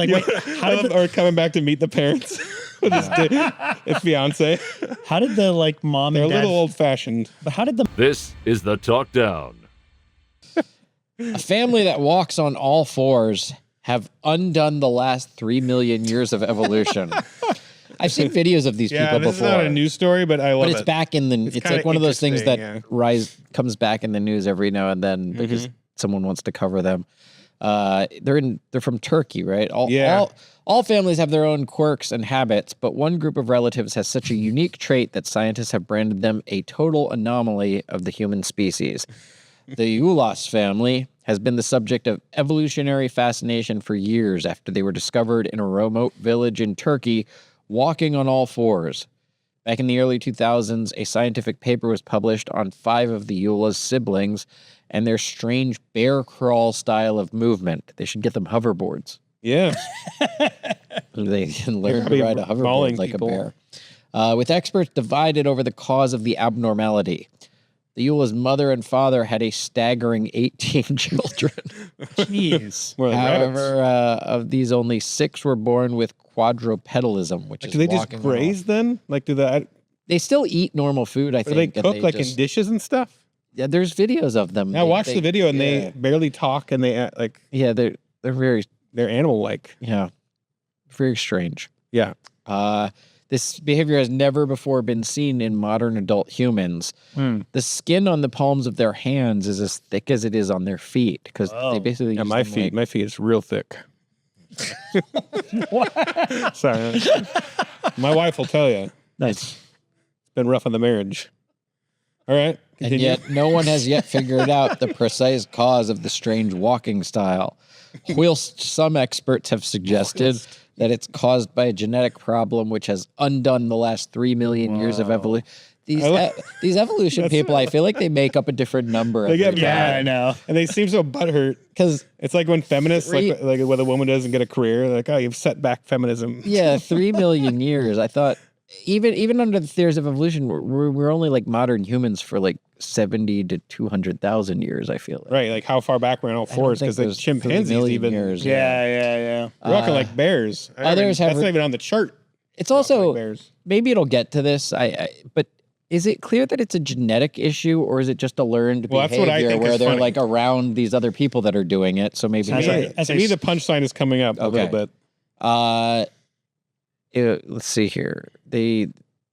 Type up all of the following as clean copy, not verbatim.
like, wait, or coming back to meet the parents with his fiance. How did the like mom They're and a dad? little old fashioned. But how did the This is the Talk Down. A family that walks on all fours have undone the last 3 million years of evolution. I've seen videos of these people this before. is not a news story, but I love but it. it's back in the. It's like one of those things that comes back in the news every now and then because someone wants to cover them. They're from Turkey, right? All families have their own quirks and habits, but one group of relatives has such a unique trait that scientists have branded them a total anomaly of the human species. The Ulas family has been the subject of evolutionary fascination for years after they were discovered in a remote village in Turkey, walking on all fours. Back in the early 2000s, a scientific paper was published on 5 of the Ulas siblings and their strange bear crawl style of movement. They should get them hoverboards. Yeah. They can learn to ride a hoverboard like people. a bear. With experts divided over the cause of the abnormality. The Eula's mother and father had a staggering 18 children. jeez? However, of these, only 6 were born with quadrupedalism, which is do they just walking graze then? Like, They still eat normal food, I do think. they cook like in dishes and stuff? Yeah, there's videos of them. I watched the video and they barely talk and they like. Yeah, they're animal-like. Yeah, very strange. Yeah. This behavior has never before been seen in modern adult humans. The skin on the palms of their hands is as thick as it is on their feet because they basically use my them feet. like- My feet is real thick. Sorry. My wife will tell you. Nice. It's been rough on the marriage. All right. And Continue. yet no one has yet figured out the precise cause of the strange walking style. Whilst some experts have suggested that it's caused by a genetic problem which has undone the last 3 million years of evolution. These evolution people, I feel like they make up a different number. They get mad. I know. And they seem so butthurt because it's like when feminists, like when a woman doesn't get a career, they're like, oh, you've set back feminism. Yeah, 3 million years. I thought even under the theories of evolution, we're only like modern humans for like 70 to 200,000 years, I feel like. Right, like how far back we're on all fours because the chimpanzees even years. Yeah. We're walking like bears. Others have that's not even on the chart. It's also like bears. Maybe it'll get to this. But is it clear that it's a genetic issue or is it just a learned Well, that's what I behavior think where is they're funny. like around these other people that are doing it? So maybe To me, the punchline is coming up a little bit. Let's see here.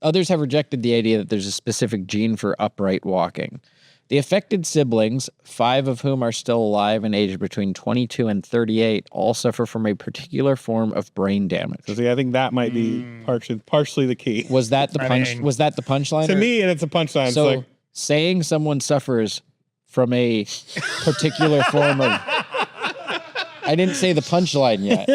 Others have rejected the idea that there's a specific gene for upright walking. The affected siblings, 5 of whom are still alive and aged between 22 and 38, all suffer from a particular form of brain damage. So see, I think that might be partially the key. Was that the punchline? To me, and it's a punchline. So it's like, saying someone suffers from a particular form of... I didn't say the punchline yet.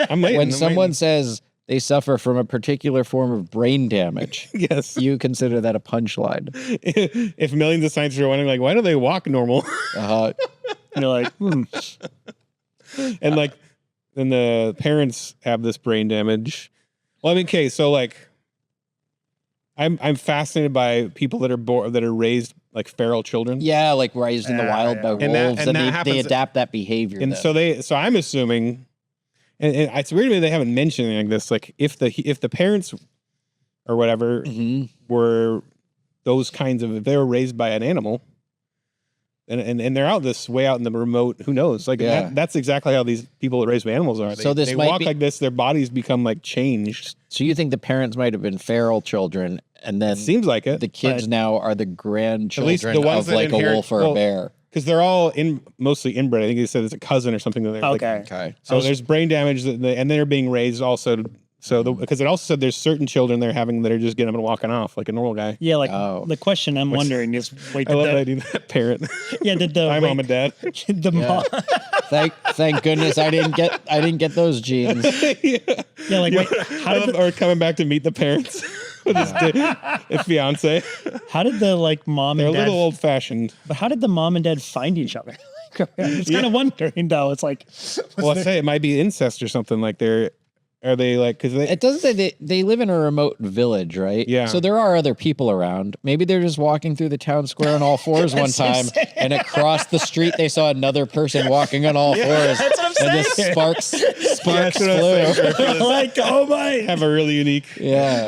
When someone says they suffer from a particular form of brain damage, yes, you consider that a punchline. If millions of scientists are wondering, like, why do they walk normal? You're like, And like, then the parents have this brain damage. Well, I mean, okay, so like, I'm fascinated by people that are raised like feral children. Yeah, like raised in the wild by wolves, and they adapt that behavior. And so I'm assuming, and it's weird to me they haven't mentioned anything like this. Like if the parents or whatever were those kinds of, if they were raised by an animal, and they're out way out in the remote, who knows? Like that's exactly how these people that raised by animals are. They walk like this, their bodies become like changed. So you think the parents might have been feral children, and then it seems like it. The kids now are the grandchildren at least the ones of like a wolf or a bear. Because they're all mostly inbred. I think they said it's a cousin or something. Okay. So there's brain damage, and they're being raised also. Because it also said there's certain children they're having that are just getting up and walking off like a normal guy. Yeah, like the question I'm wondering is, I love that I do that parent. Yeah, did the my mom and dad? Mom. Thank goodness I didn't get those genes. Yeah, like wait, or coming back to meet the parents with his fiance. How did the mom They're and dad? They're a little old fashioned. But how did the mom and dad find each other? I'm just kind of wondering though. It's like, well, I say it might be incest or something. Like they're. Are they like, because It doesn't say they live in a remote village, right? Yeah. So there are other people around. Maybe they're just walking through the town square on all fours one time, and across the street they saw another person walking on all fours. That's what I'm and saying. just sparks flew. Like, oh my. have a really unique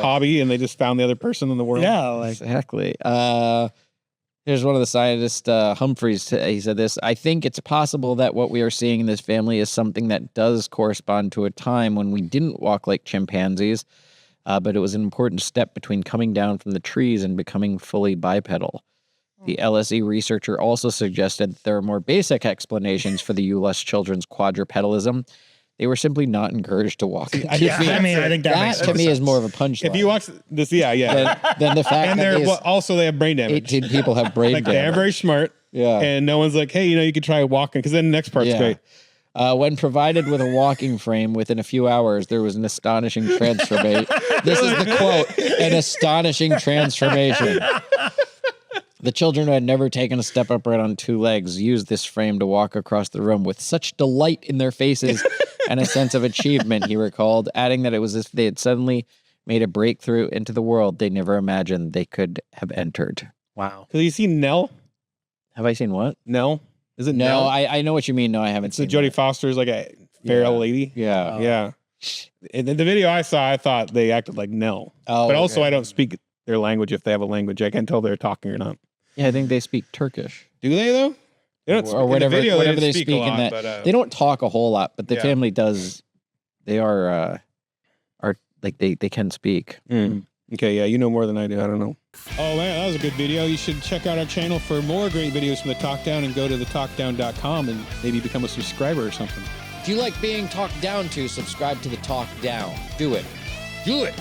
hobby and they just found the other person in the world. Yeah, like Exactly. Here's one of the scientists, Humphreys. He said this: I think it's possible that what we are seeing in this family is something that does correspond to a time when we didn't walk like chimpanzees, but it was an important step between coming down from the trees and becoming fully bipedal. The LSE researcher also suggested that there are more basic explanations for the Ulyss children's quadrupedalism. They were simply not encouraged to walk. I think that to me is more of a punchline. If you watch this, Then the fact and that also they have brain damage. 18 people have brain Like damage. they're very smart. Yeah. And no one's like, hey, you could try walking, because then the next part's great. When provided with a walking frame within a few hours, there was an astonishing transformation. This is the quote, an astonishing transformation. The children who had never taken a step upright on two legs used this frame to walk across the room with such delight in their faces and a sense of achievement, he recalled, adding that it was as if they had suddenly made a breakthrough into the world they never imagined they could have entered. wow. Because you seen Nell? Have I seen what? Nell? Is it No, Nell? I know what you mean. No, I haven't So seen Jodie that. Foster's like a feral lady. Yeah. Yeah. And the video I saw, I thought they acted like Nell. Oh, But also, okay. I don't speak their language if they have a language. I can't tell if they're talking or not. Yeah, I think they speak Turkish. Do they, though? They don't Or whatever, in the video, whatever they didn't speak a lot, in that. but, They don't talk a whole lot, but the Yeah. family does. They are like they can speak. Okay, yeah, you know more than I do. I don't know. Oh, man, that was a good video. You should check out our channel for more great videos from The Talk Down and go to thetalkdown.com and maybe become a subscriber or something. If you like being talked down to, subscribe to the Talk Down. Do it. Do it.